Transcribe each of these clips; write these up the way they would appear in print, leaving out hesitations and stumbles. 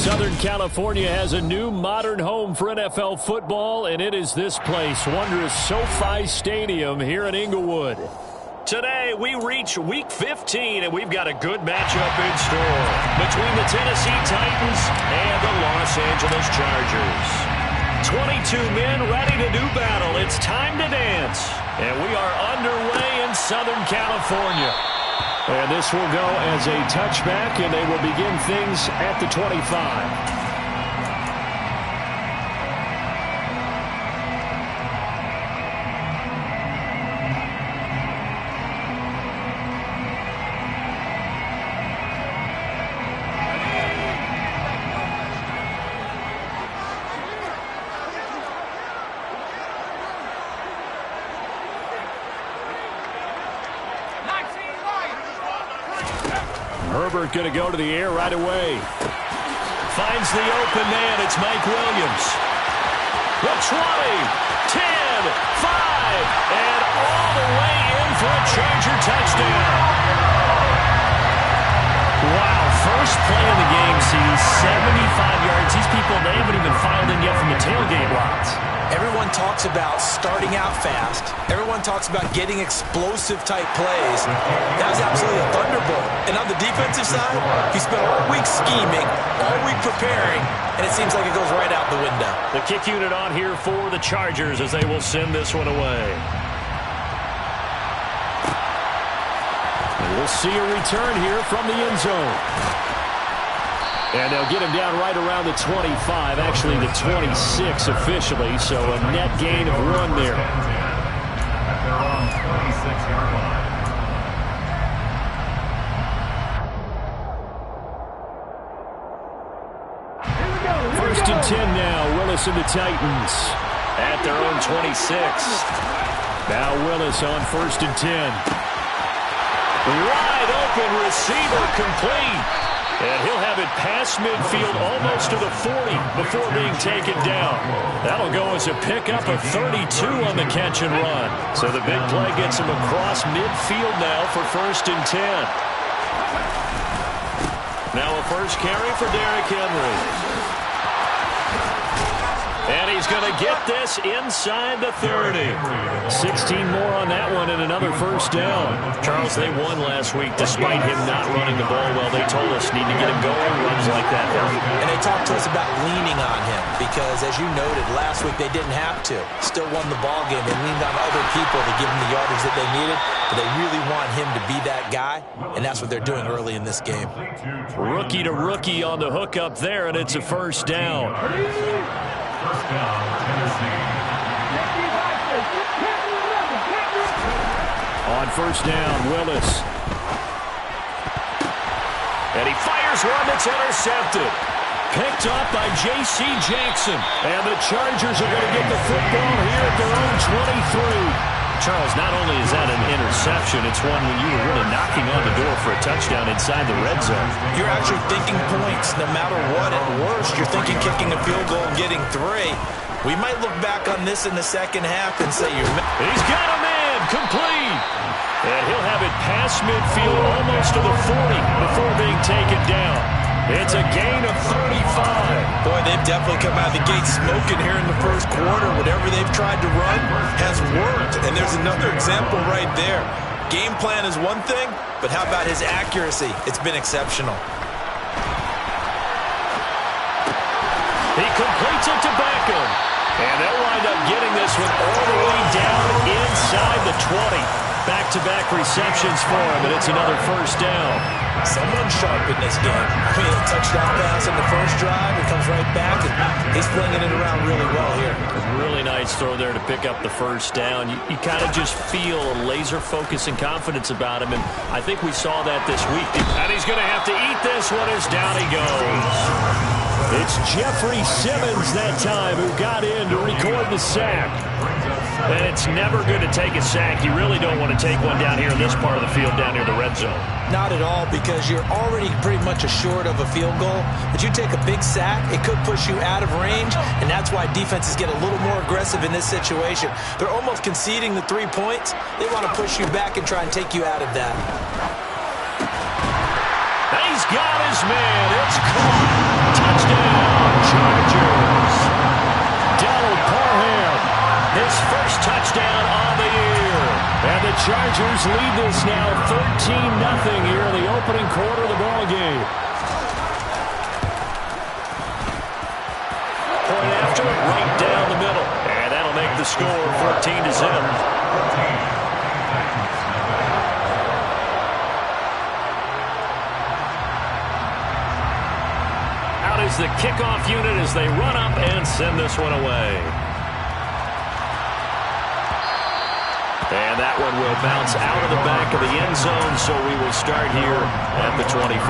Southern California has a new modern home for NFL football, and it is this place, wondrous SoFi Stadium here in Inglewood. Today, we reach Week 15, and we've got a good matchup in store between the Tennessee Titans and the Los Angeles Chargers. 22 men ready to do battle. It's time to dance, and we are underway in Southern California. And this will go as a touchback, and they will begin things at the 25. Herbert going to go to the air right away. Finds the open man. It's Mike Williams. The 20, 10, 5, and all the way in for a Charger touchdown. Wow, first play of the game sees 75 yards. These people, they haven't even filed in yet from the tailgate lots. Everyone talks about starting out fast. Everyone talks about getting explosive-type plays. That was absolutely a thunderbolt. And on the defensive side, he spent all week scheming, all week preparing, and it seems like it goes right out the window. The kick unit on here for the Chargers as they will send this one away. And we'll see a return here from the end zone. And they'll get him down right around the 25, actually the 26 officially, so a net gain of 1 there. First and 10 now, Willis and the Titans at their own 26. Now Willis on first and 10. Wide open receiver complete. And he'll have it past midfield almost to the 40 before being taken down. That'll go as a pickup of 32 on the catch and run. So the big play gets him across midfield now for first and 10. Now a first carry for Derrick Henry. And he's going to get this inside the 30. 16 more on that one and another first down. Charles, they won last week despite him not running the ball well. They told us need to get him going, runs like that. And they talked to us about leaning on him because, as you noted, last week they didn't have to. Still won the ball game. They leaned on other people to give him the yardage that they needed, but they really want him to be that guy, and that's what they're doing early in this game. Rookie to rookie on the hook up there, and it's a first down. First down, Tennessee. On first down, Willis. And he fires one that's intercepted. Picked up by J.C. Jackson. And the Chargers are going to get the football here at their own 23. Charles, not only is that an interception, it's one when you were really knocking on the door for a touchdown inside the red zone. You're actually thinking points no matter what. At worst, you're thinking kicking a field goal and getting 3. We might look back on this in the second half and say he's got a man complete. And he'll have it past midfield almost to the 40 before being taken down. It's a gain of 35. Boy, they've definitely come out of the gate smoking here in the first quarter. Whatever they've tried to run has worked. And there's another example right there. Game plan is one thing, but how about his accuracy? It's been exceptional. He completes it to Beckham. And they'll wind up getting this one all the way down inside the 20. Back-to-back receptions for him, and it's another first down. Someone's sharp in this game. I mean, a touchdown pass in the first drive. It comes right back, and he's flinging it around really well here. Really nice throw there to pick up the first down. You kind of just feel a laser focus and confidence about him, and I think we saw that this week. And he's going to have to eat this one as down he goes. It's Jeffrey Simmons that time who got in to record the sack. And it's never good to take a sack. You really don't want to take one down here in this part of the field down near the red zone. Not at all, because you're already pretty much assured of a field goal. But you take a big sack, it could push you out of range, and that's why defenses get a little more aggressive in this situation. They're almost conceding the 3 points. They want to push you back and try and take you out of that. He's got his man. It's caught. Touchdown. Chargers lead this now 13-0 here in the opening quarter of the ball game. Point after, right down the middle. And that'll make the score 14-0. Is the kickoff unit as they run up and send this one away. And that one will bounce out of the back of the end zone, so we will start here at the 25.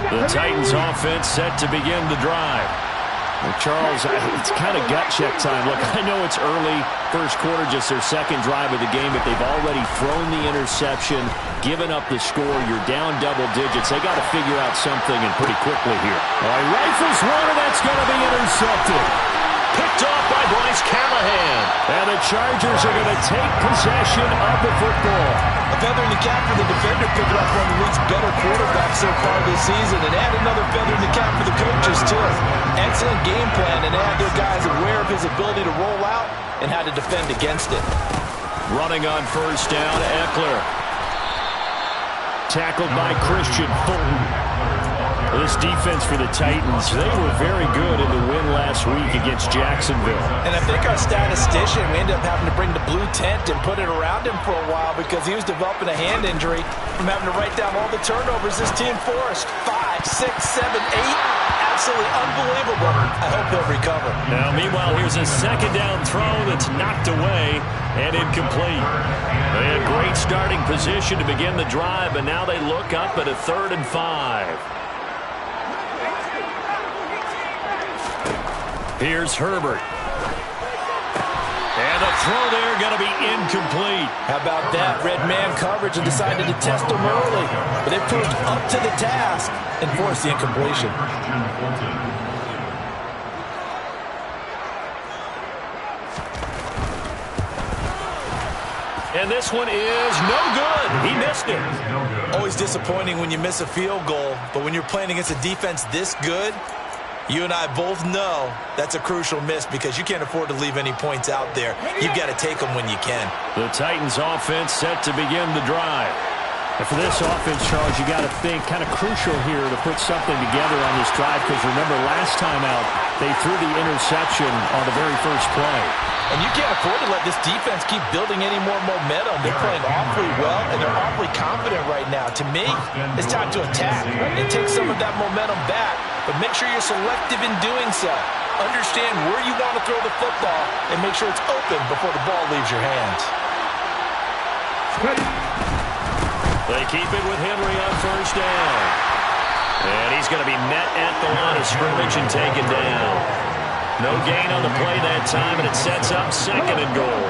The Titans offense set to begin the drive. Charles, it's kind of gut check time. Look, I know it's early, first quarter, just their second drive of the game, but they've already thrown the interception, given up the score. You're down double digits. They got to figure out something, and pretty quickly here. All right, rifles one, and that's going to be intercepted. Picked off by Bryce Callahan. And the Chargers are going to take possession of the football. A feather in the cap for the defender, picking up one of the league's better quarterbacks so far this season, and add another feather in the cap for the coaches, too. Excellent game plan, and add their guys aware of his ability to roll out and how to defend against it. Running on first down, Eckler. Tackled by Christian Fulton. This defense for the Titans, they were very good in the win last week against Jacksonville. And I think our statistician, we ended up having to bring the blue tent and put it around him for a while because he was developing a hand injury from having to write down all the turnovers this team forced. 5, 6, 7, 8. Absolutely unbelievable. I hope he'll recover. Now, meanwhile, here's a second down throw that's knocked away and incomplete. They had great starting position to begin the drive, and now they look up at a 3rd and 5. Here's Herbert. And the throw there going to be incomplete. How about that? Red man coverage and decided to test him early. But they proved up to the task and forced the incompletion. And this one is no good. He missed it. Always disappointing when you miss a field goal. But when you're playing against a defense this good, you and I both know that's a crucial miss because you can't afford to leave any points out there. You've got to take them when you can. The Titans offense set to begin the drive. And for this offense, Charles, you got to think kind of crucial here to put something together on this drive because remember last time out, they threw the interception on the very first play. And you can't afford to let this defense keep building any more momentum. They're playing awfully well, and they're awfully confident right now. To me, it's time to attack and take some of that momentum back. But make sure you're selective in doing so. Understand where you want to throw the football and make sure it's open before the ball leaves your hands. They keep it with Henry on first down. And he's going to be met at the line of scrimmage and taken down. No gain on the play that time, and it sets up 2nd and goal.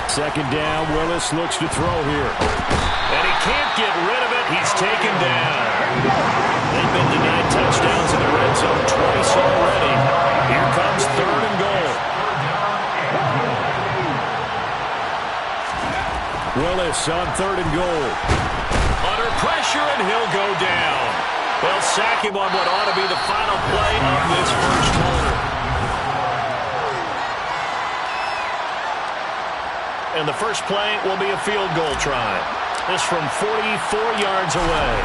Second down, Willis looks to throw here. And he can't get rid of it. He's taken down. They've been denied touchdowns in the red zone twice already. Here comes 3rd and goal. Willis on 3rd and goal. Under pressure, and he'll go down. They'll sack him on what ought to be the final play of this first quarter. And the first play will be a field goal try. This from 44 yards away.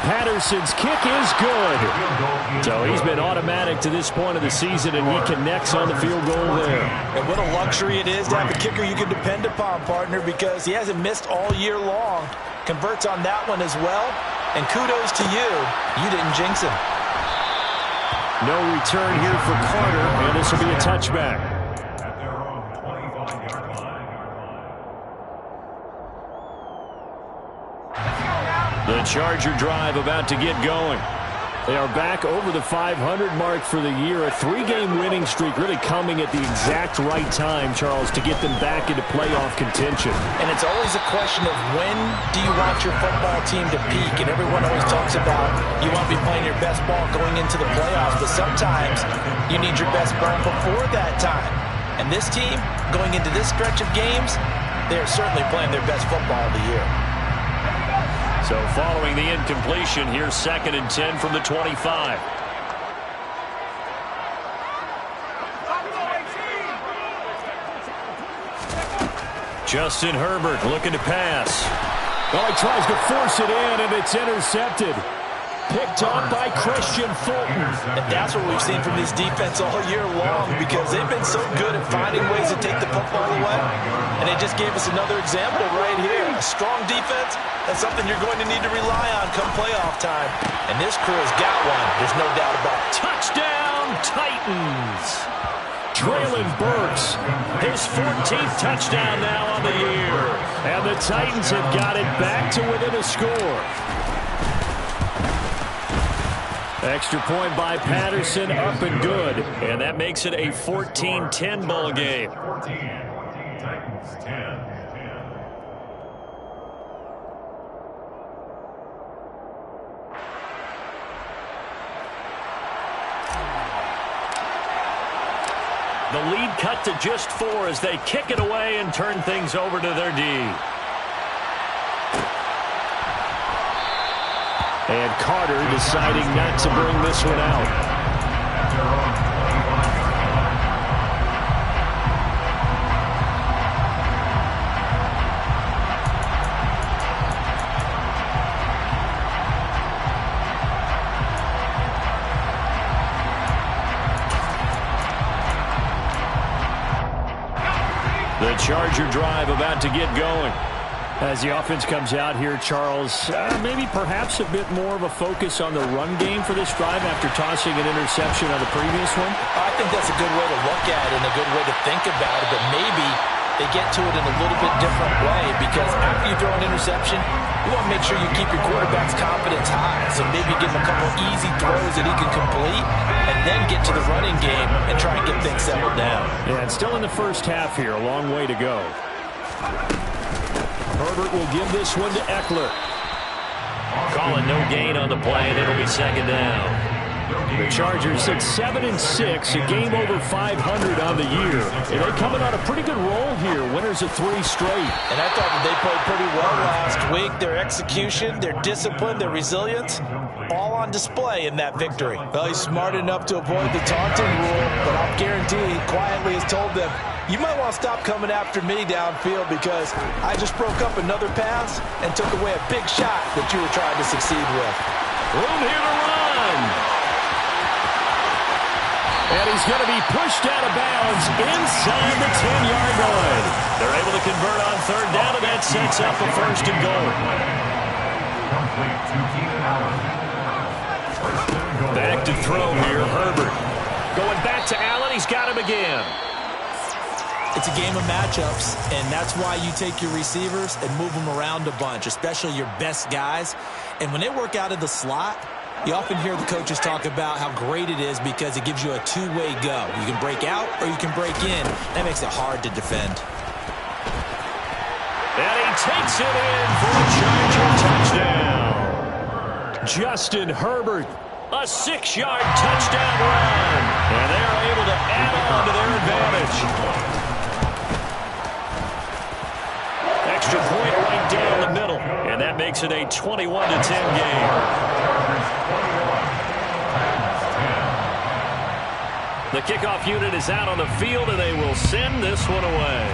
Patterson's kick is good. So he's been automatic to this point of the season, and he connects on the field goal there. And what a luxury it is to have a kicker you can depend upon, partner, because he hasn't missed all year long. Converts on that one as well. And kudos to you. You didn't jinx him. No return here for Carter, and this will be a touchback. The Charger drive about to get going. They are back over the 500 mark for the year. A 3-game winning streak really coming at the exact right time, Charles, to get them back into playoff contention. And it's always a question of when do you want your football team to peak? And everyone always talks about you want to be playing your best ball going into the playoffs, but sometimes you need your best ball before that time. And this team, going into this stretch of games, they are certainly playing their best football of the year. So following the incompletion, here's 2nd and 10 from the 25. Justin Herbert looking to pass. Well, he tries to force it in, and it's intercepted. Picked up by Christian Fulton. And that's what we've seen from this defense all year long, because they've been so good at finding ways to take the football away. And they just gave us another example right here. A strong defense, that's something you're going to need to rely on come playoff time. And this crew has got one. There's no doubt about it. Touchdown, Titans. Traylon Burks, his 14th touchdown now on the year. And the Titans have got it back to within a score. Extra point by Patterson, up and good. And that makes it a 14-10 ball game. 14, Titans 10. The lead cut to just 4 as they kick it away and turn things over to their D. And Carter deciding not to bring this one out. The Charger drive about to get going. As the offense comes out here, Charles, maybe perhaps a bit more of a focus on the run game for this drive after tossing an interception on the previous one? I think that's a good way to look at it and a good way to think about it, but maybe they get to it in a little bit different way, because after you throw an interception, you want to make sure you keep your quarterback's confidence high. So maybe give him a couple easy throws that he can complete and then get to the running game and try and get things settled down. Yeah, and still in the first half here, a long way to go. Herbert will give this one to Eckler. Calling no gain on the play, and it'll be 2nd down. The Chargers at 7-6, a game over 500 on the year. And they coming on a pretty good roll here, winners of 3 straight. And I thought that they played pretty well last week. Their execution, their discipline, their resilience, all on display in that victory. Well, he's smart enough to avoid the taunting rule, but I'll guarantee he quietly has told them, you might want to stop coming after me downfield, because I just broke up another pass and took away a big shot that you were trying to succeed with. Room here to run. And he's going to be pushed out of bounds inside the 10-yard line. They're able to convert on 3rd down, and that sets up a 1st and goal. Back to throw here, Herbert. Going back to Allen, he's got him again. It's a game of matchups, and that's why you take your receivers and move them around a bunch, especially your best guys. And when they work out of the slot, you often hear the coaches talk about how great it is because it gives you a two-way go. You can break out or you can break in. That makes it hard to defend. And he takes it in for a Charger touchdown. Justin Herbert, a 6-yard touchdown run. And they're able to add on to their advantage. Extra point right down the middle. And that makes it a 21-10 game. The kickoff unit is out on the field, and they will send this one away.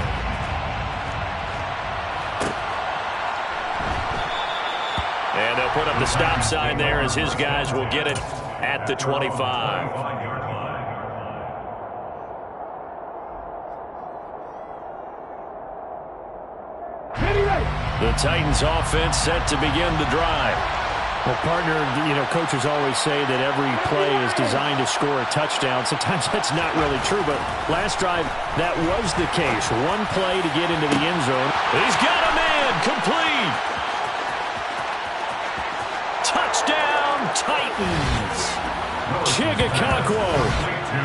And they'll put up the stop sign there as his guys will get it at the 25. The Titans offense set to begin the drive. Well, partner, coaches always say that every play is designed to score a touchdown. Sometimes that's not really true, but last drive, that was the case. One play to get into the end zone. He's got a man, complete. Touchdown, Titans. Chigakakwo,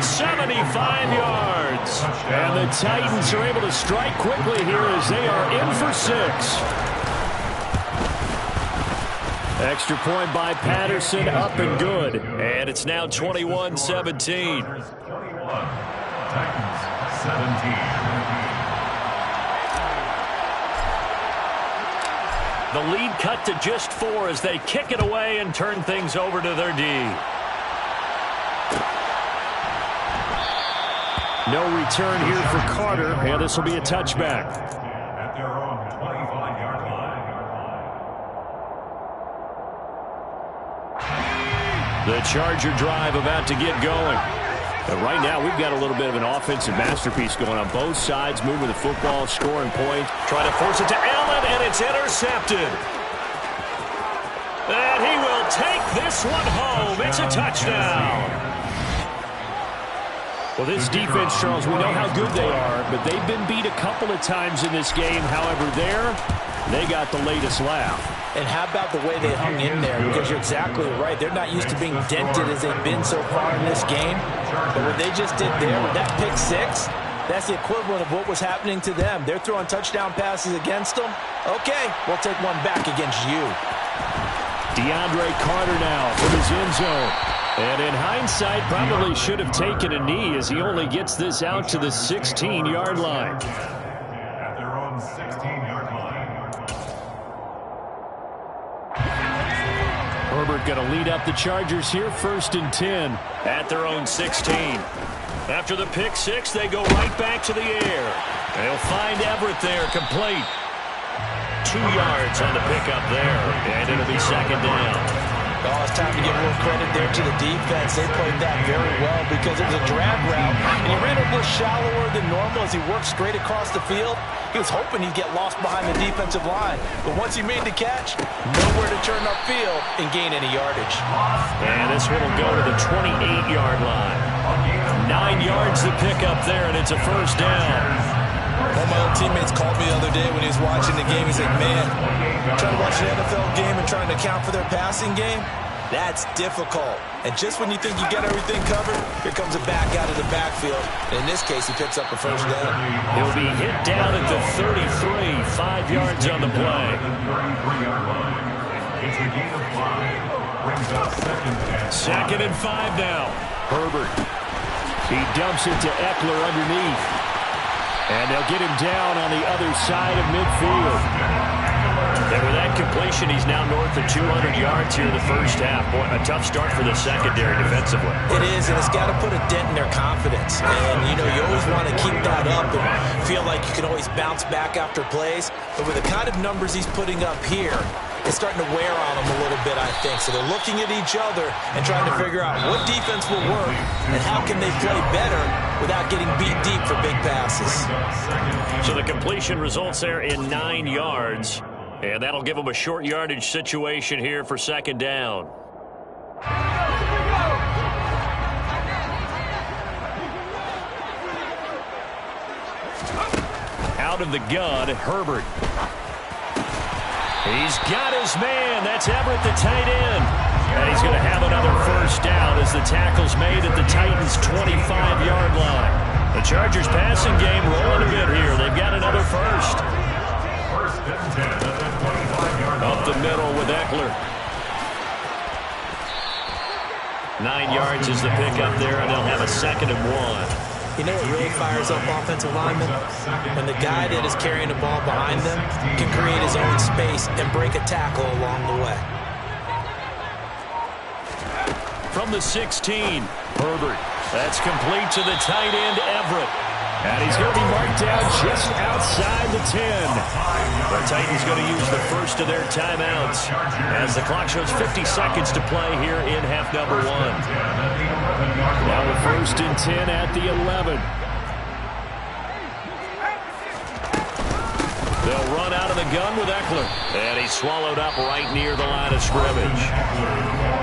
75 yards. And the Titans are able to strike quickly here as they are in for 6. Extra point by Patterson, up and good. And it's now 21-17. 21, Titans 17. The lead cut to just 4 as they kick it away and turn things over to their D. No return here for Carter, and this will be a touchback. At their own 25-yard line. The Charger drive about to get going. But right now, we've got a little bit of an offensive masterpiece going on both sides, moving the football, scoring points. Trying to force it to Allen, and it's intercepted. And he will take this one home. It's a touchdown. Well, this defense, Charles, we know how good they are, but they've been beat a couple of times in this game. However, they got the latest laugh. And how about the way they hung in there? Because you're exactly right. They're not used to being dented as they've been so far in this game. But what they just did there with that pick six, that's the equivalent of what was happening to them. They're throwing touchdown passes against them. Okay, we'll take one back against you. DeAndre Carter now from his end zone. And in hindsight, probably should have taken a knee as he only gets this out to the 16-yard line. At their own 16-yard line. Herbert going to lead up the Chargers here, 1st and 10. At their own 16. After the pick six, they go right back to the air. They'll find Everett there, complete. 2 yards on the pickup there, and it'll be 2nd down. Oh, it's time to give a little credit there to the defense. They played that very well because it was a drag route, and he ran a little shallower than normal as he worked straight across the field. He was hoping he'd get lost behind the defensive line, but once he made the catch, nowhere to turn upfield and gain any yardage. And this one will go to the 28-yard line. 9 yards to pick up there, and it's a 1st down. One of my old teammates called me the other day when he was watching the game. He's like, man, trying to watch an NFL game and trying to account for their passing game, that's difficult. And just when you think you get everything covered, here comes a back out of the backfield. And in this case, he picks up a 1st down. He'll be hit down at the 33, 5 yards on the play. It's a gain of 5. Brings up 2nd and 5 now. Herbert. He dumps it to Eckler underneath. And they'll get him down on the other side of midfield. And with that completion, he's now north of 200 yards here in the 1st half. Boy, a tough start for the secondary defensively. It is, and it's got to put a dent in their confidence. And, you know, you always want to keep that up and feel like you can always bounce back after plays. But with the kind of numbers he's putting up here, it's starting to wear on them a little bit, I think. So they're looking at each other and trying to figure out what defense will work and how can they play better without getting beat deep for big passes. So the completion results there in 9 yards. And that'll give them a short yardage situation here for 2nd down. Out of the gun, Herbert. He's got his man. That's Everett, the tight end. And he's going to have another 1st down as the tackle's made at the Titans' 25-yard line. The Chargers passing game rolling a bit here. They've got another 1st. Up the middle with Eckler. 9 yards is the pickup there, and they'll have a 2nd and 1. You know what really fires up offensive linemen? When the guy that is carrying the ball behind them can create his own space and break a tackle along the way. From the 16, Herbert. That's complete to the tight end, Everett. And he's going to be marked down just outside the 10. The Titans going to use the 1st of their timeouts as the clock shows 50 seconds to play here in half number 1. Now the 1st and 10 at the 11. They'll run out of the gun with Eckler. And he's swallowed up right near the line of scrimmage.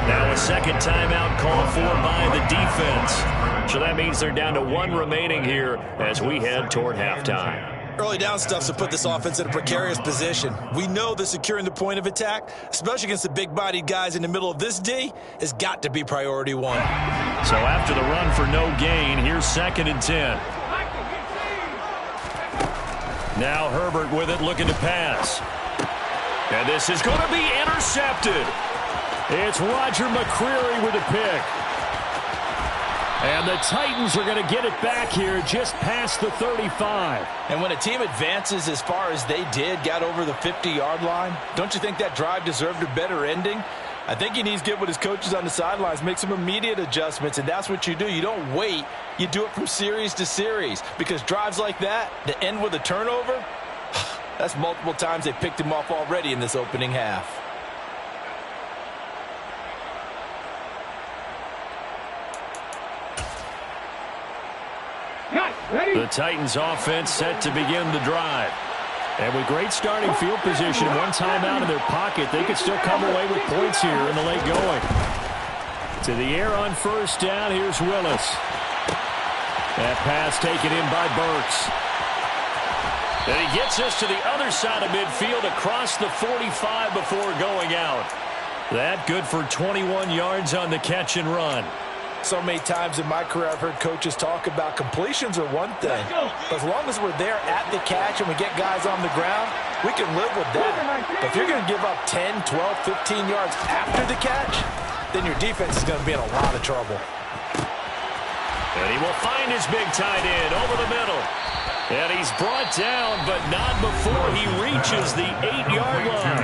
Now a 2nd timeout called for by the defense. So that means they're down to 1 remaining here as we head toward halftime. Early down stuff's to put this offense in a precarious position. We know that securing the point of attack, especially against the big-bodied guys in the middle of this D, has got to be priority 1. So after the run for no gain, here's 2nd and 10. Now Herbert with it, looking to pass. And this is going to be intercepted. It's Roger McCreary with a pick. And the Titans are going to get it back here just past the 35. And when a team advances as far as they did, got over the 50-yard line, don't you think that drive deserved a better ending? I think he needs to get with his coaches on the sidelines, make some immediate adjustments, and that's what you do. You don't wait. You do it from series to series, because drives like that end with a turnover, that's multiple times they picked him off already in this opening half. The Titans offense set to begin the drive. And with great starting field position and one timeout in their pocket, they could still come away with points here in the late going. To the air on first down, here's Willis. That pass taken in by Burks. And he gets us to the other side of midfield across the 45 before going out. That good for 21 yards on the catch and run. So many times in my career I've heard coaches talk about completions are one thing. But as long as we're there at the catch and we get guys on the ground, we can live with that. But if you're going to give up 10, 12, 15 yards after the catch, then your defense is going to be in a lot of trouble. And he will find his big tight end over the middle. And he's brought down, but not before he reaches the 8-yard line.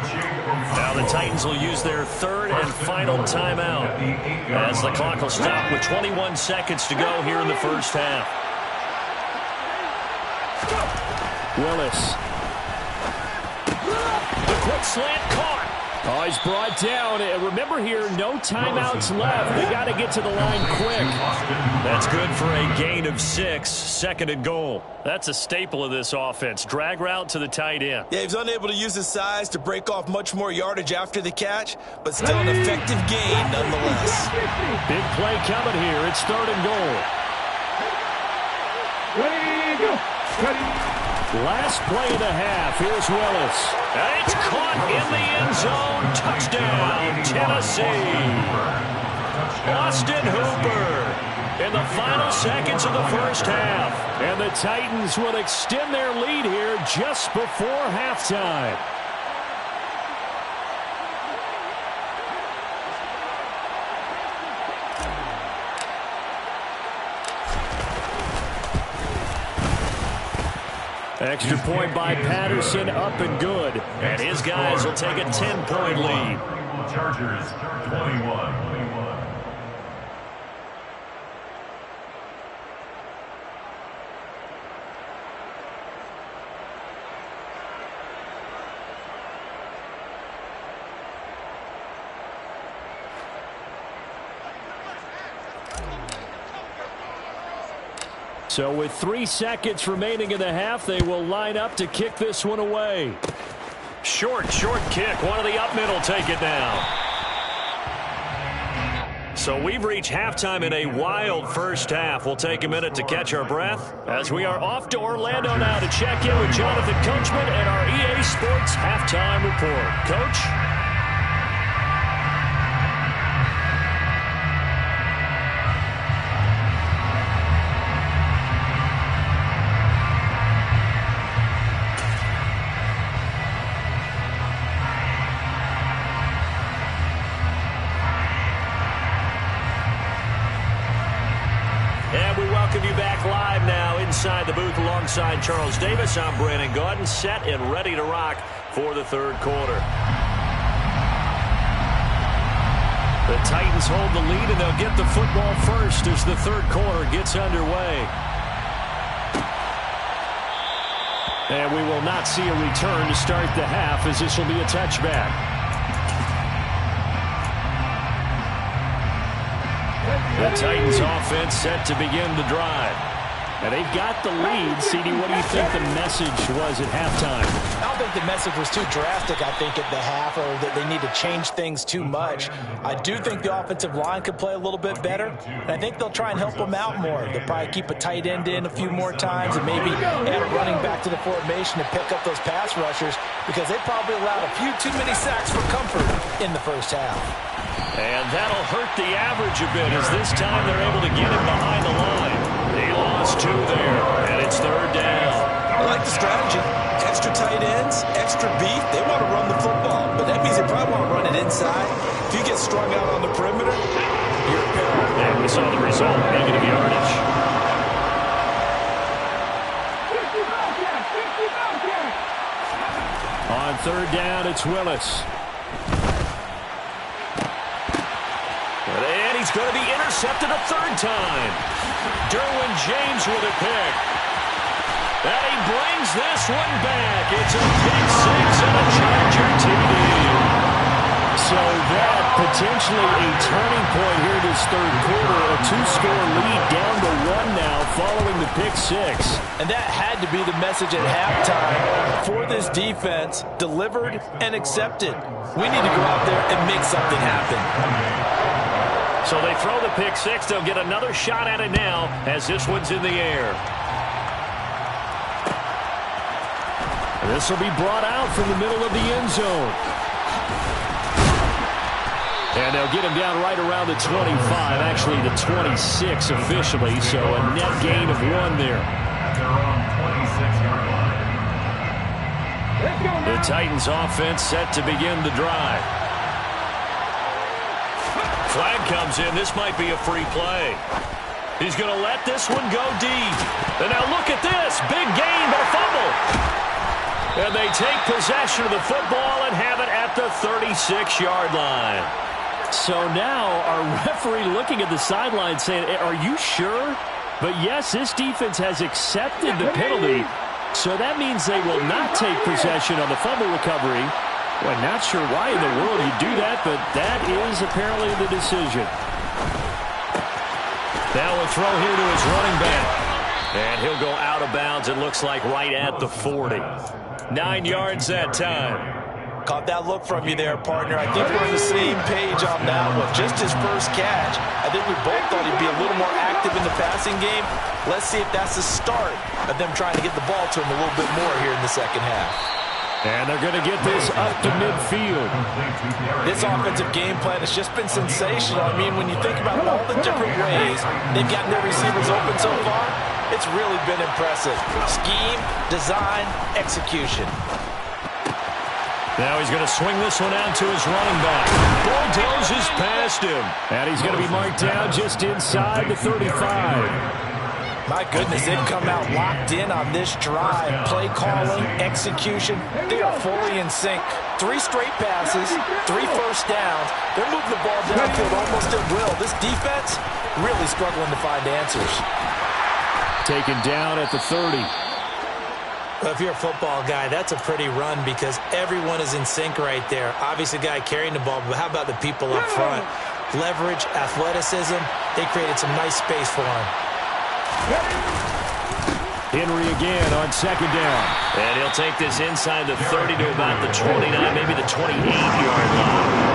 Now the Titans will use their third and final timeout as the clock will stop with 21 seconds to go here in the first half. Willis. The quick slant caught. Oh, he's brought down. And remember here, no timeouts left. They got to get to the line quick. That's good for a gain of 6, second and goal. That's a staple of this offense. Drag route to the tight end. Yeah, he was unable to use his size to break off much more yardage after the catch, but still an effective gain nonetheless. Big play coming here. It's third and goal. Ready, go. Last play of the half. Here's Willis. And it's caught in the end zone. Touchdown, Tennessee. Austin Hooper in the final seconds of the first half. And the Titans will extend their lead here just before halftime. Extra point by Patterson, up and good. And his guys will take a 10-point lead. Chargers, 21. So with 3 seconds remaining in the half, they will line up to kick this one away. Short kick. One of the up middle take it down. So we've reached halftime in a wild first half. We'll take a minute to catch our breath as we are off to Orlando now to check in with Jonathan Coachman and our EA Sports Halftime Report. Coach? Inside the booth alongside Charles Davis, I'm Brandon Gaudin, set and ready to rock for the third quarter. The Titans hold the lead, and they'll get the football first as the third quarter gets underway. And we will not see a return to start the half, as this will be a touchback. The Titans offense set to begin the drive. And they've got the lead. CD, what do you think the message was at halftime? I don't think the message was too drastic, I think, at the half, or that they need to change things too much. I do think the offensive line could play a little bit better, and I think they'll try and help them out more. They'll probably keep a tight end in a few more times and maybe add a running back to the formation to pick up those pass rushers, because they probably allowed a few too many sacks for comfort in the first half. And that'll hurt the average a bit, as this time they're able to get him behind the line. They lost 2 there, and it's third down. I like the strategy. Extra tight ends, extra beef. They want to run the football, but that means they probably want to run it inside. If you get strung out on the perimeter, you're a peril. And we saw the result, negative yardage. On third down, it's Willis. And he's going to be intercepted a third time. Derwin James with a pick. And he brings this one back. It's a pick six and a Charger TD. So that potentially a turning point here in this third quarter. A two-score lead down to one now following the pick six. And that had to be the message at halftime for this defense. Delivered and accepted. We need to go out there and make something happen. So they throw the pick six. They'll get another shot at it now as this one's in the air. This will be brought out from the middle of the end zone. And they'll get him down right around the 25, actually the 26 officially, so a net gain of one there. At their own 26-yard line. The Titans offense set to begin the drive. Flag comes in. This might be a free play. He's going to let this one go deep. And now look at this. Big gain, but a fumble. And they take possession of the football and have it at the 36-yard line. So now our referee looking at the sideline saying, are you sure? But yes, this defense has accepted the penalty. So that means they will not take possession on the fumble recovery. Well, not sure why in the world you do that, but that is apparently the decision. Now a throw here to his running back. And he'll go out of bounds, it looks like, right at the 40. 9 yards that time. Caught that look from you there, partner. I think we're on the same page on that one. Just his first catch. I think we both thought he'd be a little more active in the passing game. Let's see if that's the start of them trying to get the ball to him a little bit more here in the second half. And they're going to get this up to midfield. This offensive game plan has just been sensational. I mean, when you think about all the different ways they've gotten their receivers open so far, it's really been impressive. Scheme, design, execution. Now he's going to swing this one out to his running back. Bulldozes past him. And he's going to be marked down just inside the 35. My goodness, they've come out locked in on this drive. Play calling, execution, they are fully in sync. 3 straight passes, 3 first downs. They're moving the ball downfield almost at will. This defense really struggling to find answers. Taken down at the 30. Well, if you're a football guy, that's a pretty run because everyone is in sync right there. Obviously, the guy carrying the ball, but how about the people up front? Leverage, athleticism, they created some nice space for him. Henry again on second down. And he'll take this inside the 30 to about the 29, maybe the 28-yard line.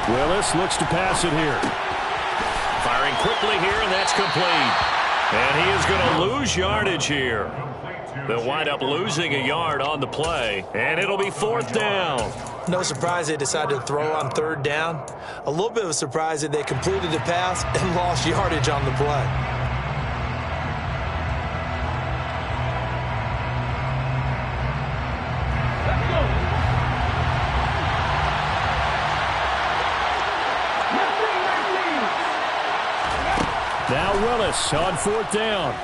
Willis looks to pass it here. Firing quickly here, and that's complete. And he is going to lose yardage here. They'll wind up losing a yard on the play, and it'll be 4th down. No surprise they decided to throw on 3rd down. A little bit of a surprise that they completed the pass and lost yardage on the play. Now Willis on 4th down.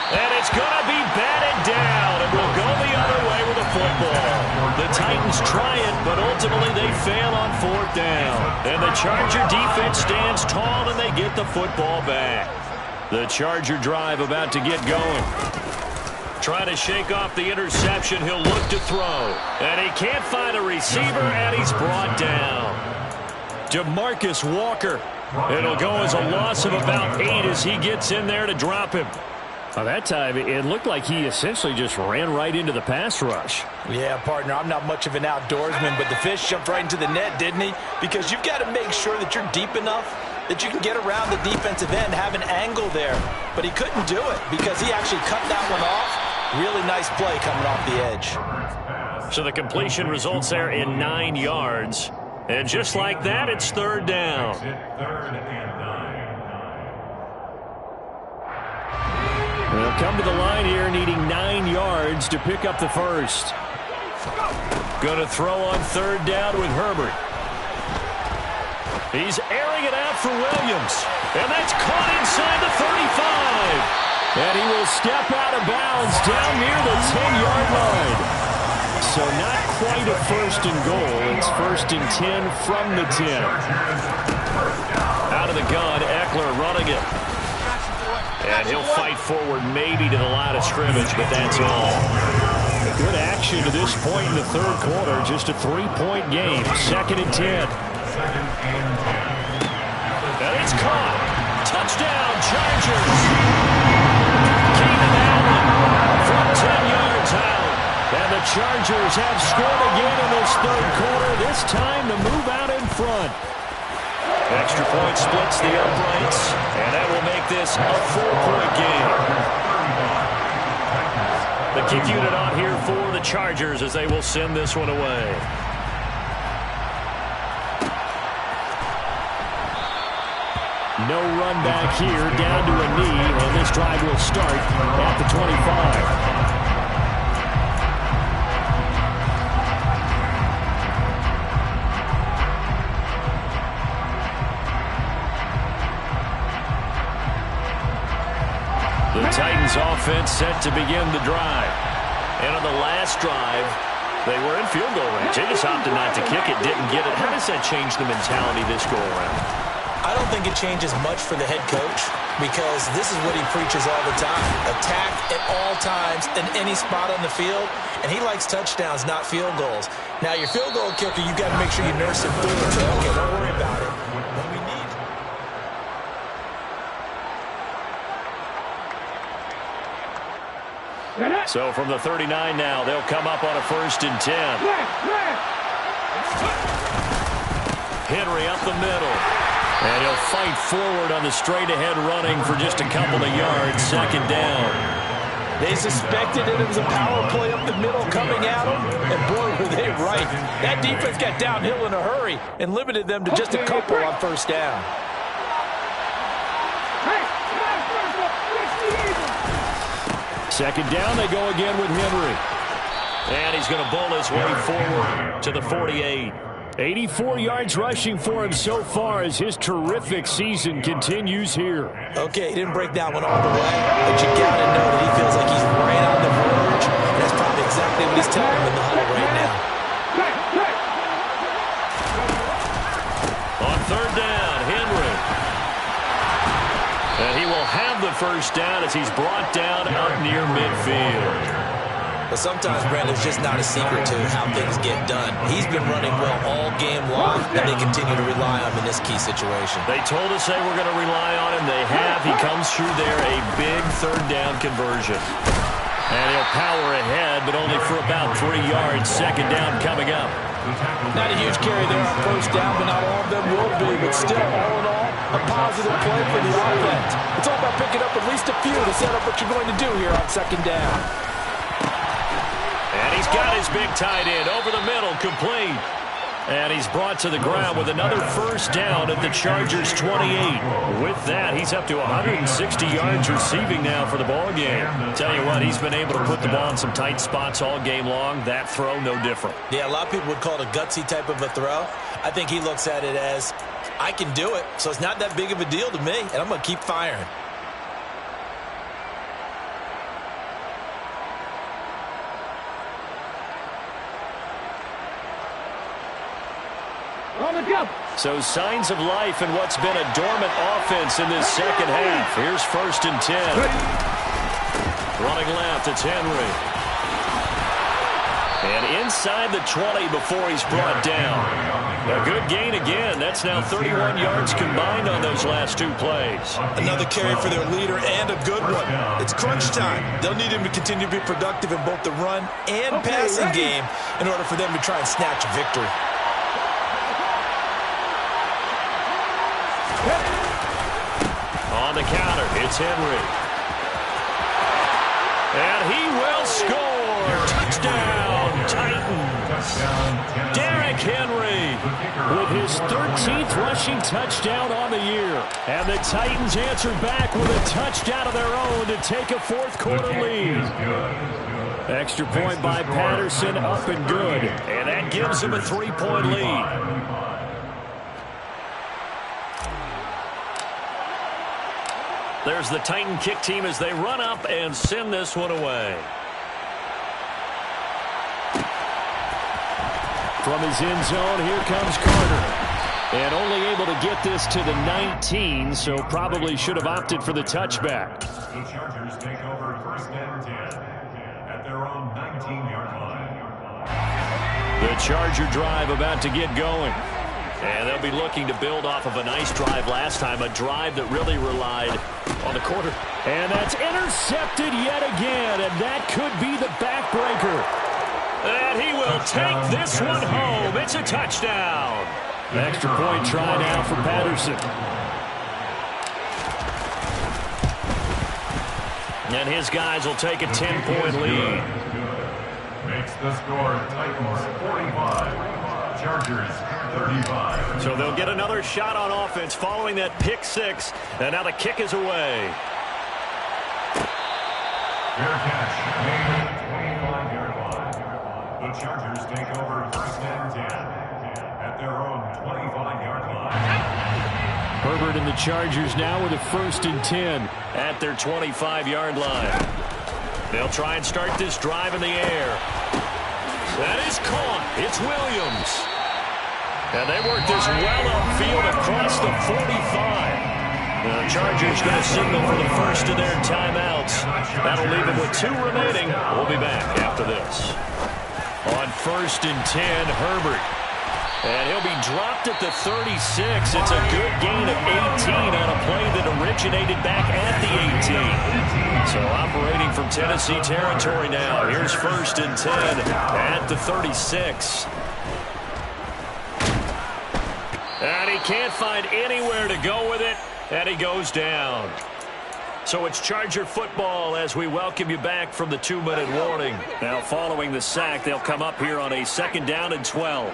And it's going to be batted down, and we'll go the other way with the football. The Titans try it, but ultimately they fail on 4th down. And the Charger defense stands tall, and they get the football back. The Charger drive about to get going. Trying to shake off the interception, he'll look to throw. And he can't find a receiver, and he's brought down. DeMarcus Walker. It'll go as a loss of about 8 as he gets in there to drop him. Well, that time, it looked like he essentially just ran right into the pass rush. Yeah, partner, I'm not much of an outdoorsman, but the fish jumped right into the net, didn't he? Because you've got to make sure that you're deep enough that you can get around the defensive end, have an angle there. But he couldn't do it because he actually cut that one off. Really nice play coming off the edge. So the completion results there in 9 yards. And just like that, it's 3rd down. They'll come to the line here needing 9 yards to pick up the first. Going to throw on third down with Herbert. He's airing it out for Williams. And that's caught inside the 35. And he will step out of bounds down near the 10-yard line. So not quite a first and goal. It's first and 10 from the 10. Out of the gun, Eckler running it. And he'll fight forward maybe to the line of scrimmage, but that's all. Good action to this point in the third quarter. Just a 3-point game. Second and 10. And it's caught. Touchdown, Chargers. Keenan Allen from 10 yards out. And the Chargers have scored again in this third quarter. This time to move out in front. Extra point splits the uprights, and that will make this a 4-point game. The kick unit on here for the Chargers as they will send this one away. No run back here, down to a knee, and this drive will start at the 25. The Titans offense set to begin the drive. And on the last drive, they were in field goal range. They just opted not to kick it, didn't get it. How does that change the mentality this go around? I don't think it changes much for the head coach because this is what he preaches all the time. Attack at all times in any spot on the field, and he likes touchdowns, not field goals. Now, your field goal kicker, you've got to make sure you nurse him through and say, okay, don't worry about it. What we need. So from the 39 now, they'll come up on a first and 10. Henry up the middle. And he'll fight forward on the straight-ahead running for just a couple of yards. Second down. They suspected it was a power play up the middle coming at them, and boy, were they right. That defense got downhill in a hurry and limited them to just a couple on first down. Second down, they go again with Henry. And he's going to bull his way forward to the 48. 84 yards rushing for him so far as his terrific season continues here. Okay, he didn't break that one all the way, but you got to know that he feels like he's right on the verge, and that's probably exactly what he's telling him in the huddle right now. On third down, Henry. And he will have the first down as he's brought down up near midfield. But sometimes, Brandon, it's just not a secret to how things get done. He's been running well all game long, and they continue to rely on him in this key situation. They told us they were going to rely on him. They have. He comes through there, a big third down conversion. And he'll power ahead, but only for about 3 yards. Second down coming up. Not a huge carry there on first down, but not all of them will be. But still, all in all, a positive play for the offense. It's all about picking up at least a few to set up what you're going to do here on second down. And he's got his big tight end over the middle, complete. And he's brought to the ground with another first down at the Chargers' 28. With that, he's up to 160 yards receiving now for the ball game. Tell you what, he's been able to put the ball in some tight spots all game long. That throw, no different. Yeah, a lot of people would call it a gutsy type of a throw. I think he looks at it as, I can do it, so it's not that big of a deal to me, and I'm going to keep firing. So signs of life in what's been a dormant offense in this second half. Here's first and 10. Running left, it's Henry. And inside the 20 before he's brought down. A good gain again. That's now 31 yards combined on those last 2 plays. Another carry for their leader and a good one. It's crunch time. They'll need him to continue to be productive in both the run and passing game in order for them to try and snatch a victory. On the counter, it's Henry. And he will score. Touchdown, Titans. Derrick Henry with his 13th rushing touchdown on the year. And the Titans answer back with a touchdown of their own to take a fourth-quarter lead. Extra point by Patterson, up and good. And that gives them a 3-point lead. There's the Titan kick team as they run up and send this one away. From his end zone, here comes Carter. And only able to get this to the 19, so probably should have opted for the touchback. The Chargers take over 1st and 10 at their own 19-yard line. The Charger drive about to get going. And they'll be looking to build off of a nice drive last time, a drive that really relied on the quarter. And that's intercepted yet again, and that could be the backbreaker. And he will take this one home. It's a touchdown. Extra point try now for Patterson. And his guys will take a 10-point lead. Makes the score Titans 45, Chargers 35. So they'll get another shot on offense following that pick six. And now the kick is away. Fair catch made at the 25-yard line. The Chargers take over 1st and 10 at their own 25-yard line. Herbert and the Chargers now with a 1st and 10 at their 25-yard line. They'll try and start this drive in the air. That is caught. It's Williams. And they work this well upfield across the 45. The Chargers going to signal for the first of their timeouts. That'll leave them with 2 remaining. We'll be back after this. On 1st and 10, Herbert. And he'll be dropped at the 36. It's a good gain of 18 on a play that originated back at the 18. So operating from Tennessee territory now. Here's 1st and 10 at the 36. And he can't find anywhere to go with it. And he goes down. So it's Charger football as we welcome you back from the 2-minute warning. Now following the sack, they'll come up here on a 2nd down and 12.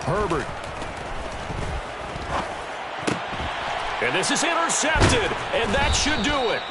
Herbert. And this is intercepted, and that should do it.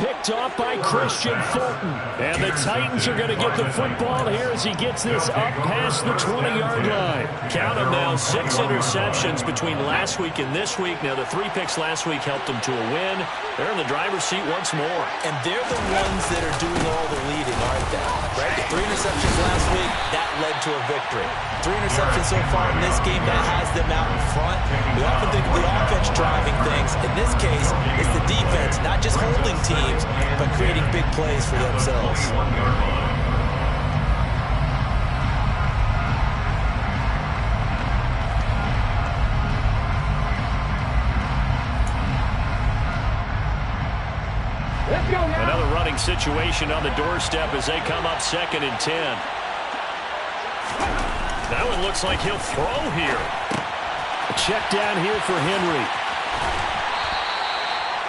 Picked off by Christian Fulton. And the Titans are going to get the football here as he gets this up past the 20-yard line. Count them now, 6 interceptions between last week and this week. Now, the 3 picks last week helped them to a win. They're in the driver's seat once more. And they're the ones that are doing all the leading, aren't they? Right? The 3 interceptions last week, that led to a victory. 3 interceptions so far in this game, that has them out in front. We often think of the offense driving things. In this case, it's the defense, not just holding teams, but creating big plays for themselves. Another running situation on the doorstep as they come up 2nd and 10. That one looks like he'll throw here. A check down here for Henry.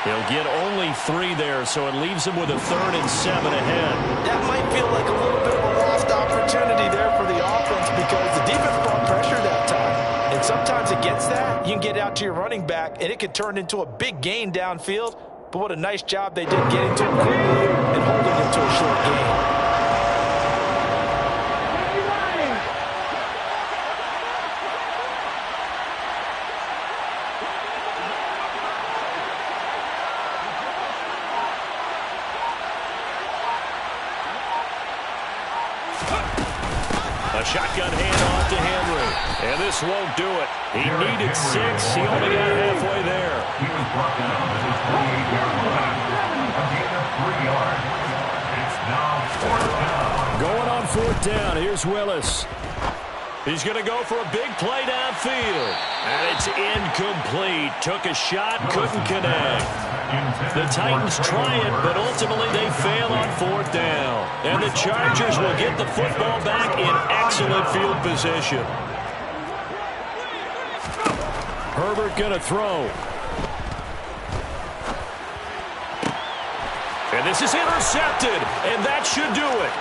He'll get only 3 there, so it leaves him with a 3rd and 7 ahead. That might feel like a little bit of a lost opportunity there for the offense because the defense brought pressure that time. And sometimes against that, you can get out to your running back, and it can turn into a big gain downfield. But what a nice job they did getting to him quickly and holding him to a short gain. A shotgun handoff to Henry. And this won't do it. He needed 6. He only got halfway there. He was brought down at his 28-yard line. A gain of 3 yards. It's now 4th down. Going on 4th down. Here's Willis. He's going to go for a big play downfield. And it's incomplete. Took a shot, couldn't connect. The Titans try it, but ultimately they fail on 4th down. And the Chargers will get the football back in excellent field position. Herbert going to throw. And And this is intercepted, and that should do it.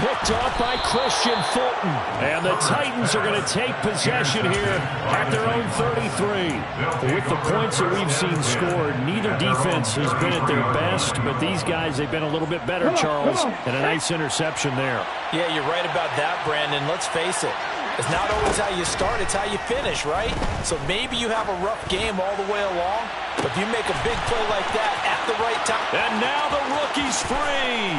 Picked off by Christian Fulton. And the Titans are going to take possession here at their own 33. With the points that we've seen scored, neither defense has been at their best, but these guys, they've been a little bit better, Charles, and a nice interception there. Yeah, you're right about that, Brandon. Let's face it. It's not always how you start, it's how you finish, right? So maybe you have a rough game all the way along, but if you make a big play like that at the right time. And now the rookie's free.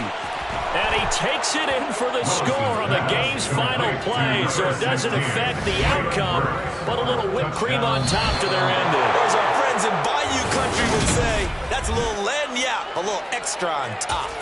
And he takes it in for the score on the game's final play, so it doesn't affect the outcome, but a little whipped cream on top to their ending. Or as our friends in Bayou Country would say, that's a little lagniappe, a little extra on top.